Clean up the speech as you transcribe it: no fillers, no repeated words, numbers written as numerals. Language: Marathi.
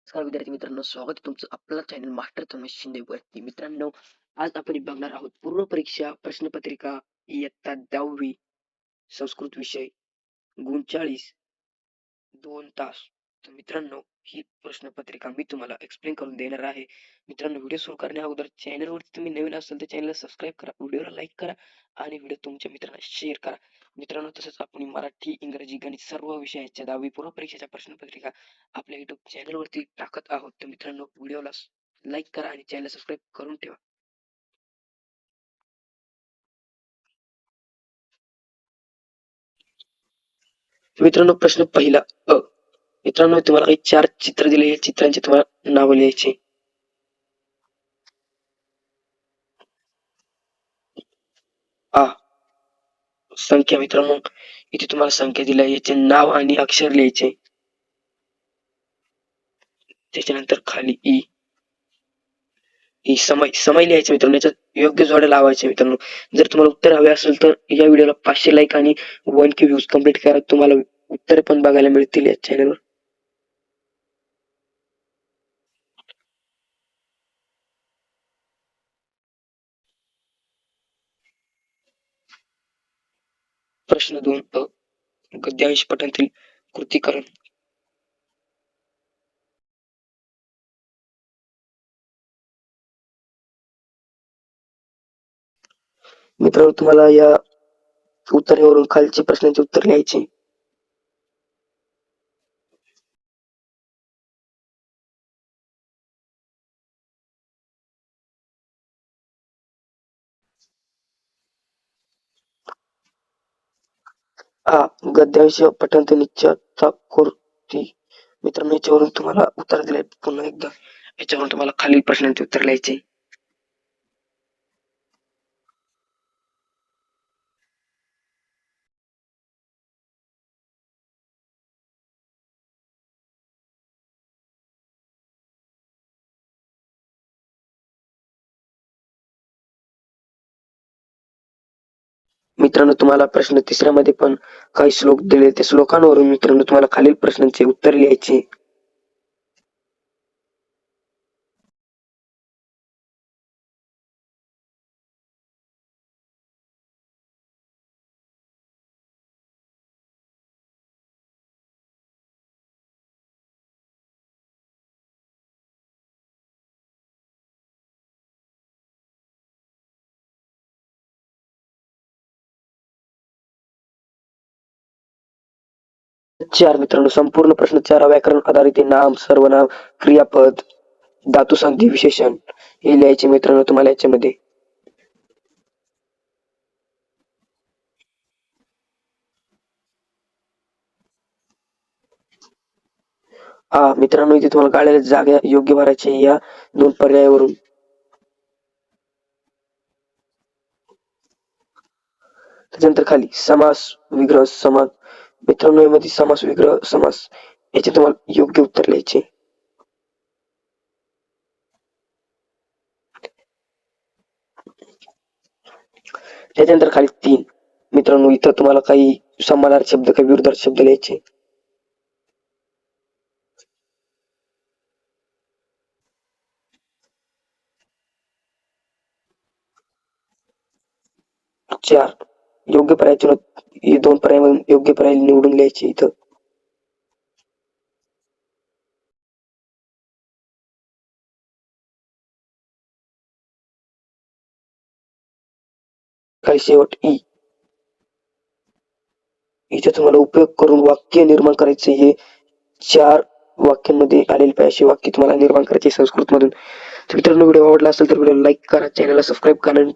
नमस्कार विद्यार्थी मित्रांनो, स्वागत आहे तुमचं आपला चॅनल मास्टर थॉमस शिंदे वरती. मित्रांनो, आज आपण बघणार आहोत पूर्व परीक्षा प्रश्नपत्रिका इयत्ता 10वी संस्कृत विषय गुण 40 2 तास. तर मित्रांनो, ही प्रश्नपत्रिका मी तुम्हाला एक्सप्लेन करून देणार आहे. मित्रांनो, व्हिडिओ सुरू करण्या अगोदर चॅनलवरती तुम्ही नवीन असाल तर चॅनलला सबस्क्राईब करा, व्हिडिओला लाईक करा आणि व्हिडिओ तुमच्या मित्रांना शेअर करा. मित्रांनो, तसंच आपण मराठी, इंग्रजी, गणित सर्व विषयाच्या 10वी पूर्व परीक्षेच्या प्रश्नपत्रिका आपल्या युट्यूब चॅनलवरती टाकत आहोत. तर मित्रांनो, व्हिडिओला लाईक करा आणि चॅनल सबस्क्राईब करून ठेवा. मित्रांनो, प्रश्न पहिला अ. मित्रांनो, तुम्हाला काही 4 चित्र दिले, या चित्रांची तुम्हाला नावं लिहायची. आ. संख्या. मित्रांनो, इथे तुम्हाला संख्या दिल्या, याचे नाव आणि अक्षर लिहायचे. त्याच्यानंतर खाली ई. समय समय लिहायचे मित्रांनो, याच्यात योग्य जोड्या लावायच्या. मित्रांनो, जर तुम्हाला उत्तर हवे असेल तर या व्हिडिओला 500 लाईक आणि 1K व्ह्यूज कंप्लीट करा. तुम्हाला उत्तर पण बघायला मिळतील या चॅनलवर. प्रश्न 2 अ. गद्यांश पटांतील कृतीकरण. मित्रांनो, तुम्हाला या उत्तरावरून खालची प्रश्नांची उत्तर लिहायची. आ. गद्यांश पटांतील निश्चयाचा कृती. मित्रांनो, याच्यावरून तुम्हाला उत्तर दिले पुन्हा एकदा. याच्यावरून तुम्हाला खालील प्रश्नांचे उत्तर लिहायचे. तुम्हाला प्रश्न 3 मध्ये पण काही श्लोक दिले, त्या श्लोकांवरून मित्रांनो तुम्हाला खालील प्रश्नांचे उत्तर लिहायचे. चार. मित्रांनो, संपूर्ण प्रश्न 4 व्याकरण आधारित नाम, सर्वनाम, क्रियापद, धातू, संधी, विशेषण हे लिहायचे मित्रांनो तुम्हाला याच्यामध्ये. मित्रांनो, इथे तुम्हाला काढलेल्या जागा योग्य भरायचे या 2 पर्यायावरून. त्याच्यानंतर खाली समास, विग्रह, समास. मित्रांनो, यामध्ये समास, विग्रह, समास याचे तुम्हाला योग्य उत्तर लिहायचे. त्याच्यानंतर खाली 3. मित्रांनो, इथं तुम्हाला काही समानार्थी शब्द, काही विरुद्धार्थी शब्द लिहायचे. चार. योग्य पर्याय हे 2 पर्याय योग्य पर्याय निवडून लिहायचे इथं. काही शेवट ई. इथे तुम्हाला उपयोग करून वाक्य निर्माण करायचे. हे 4 वाक्यांमध्ये आलेले पाहिजे वाक्य तुम्हाला निर्माण करायचे संस्कृतमधून. तर मित्रांनो, व्हिडिओ आवडला असेल तर व्हिडिओला लाईक करा, चॅनलला सबस्क्राईब करा आणि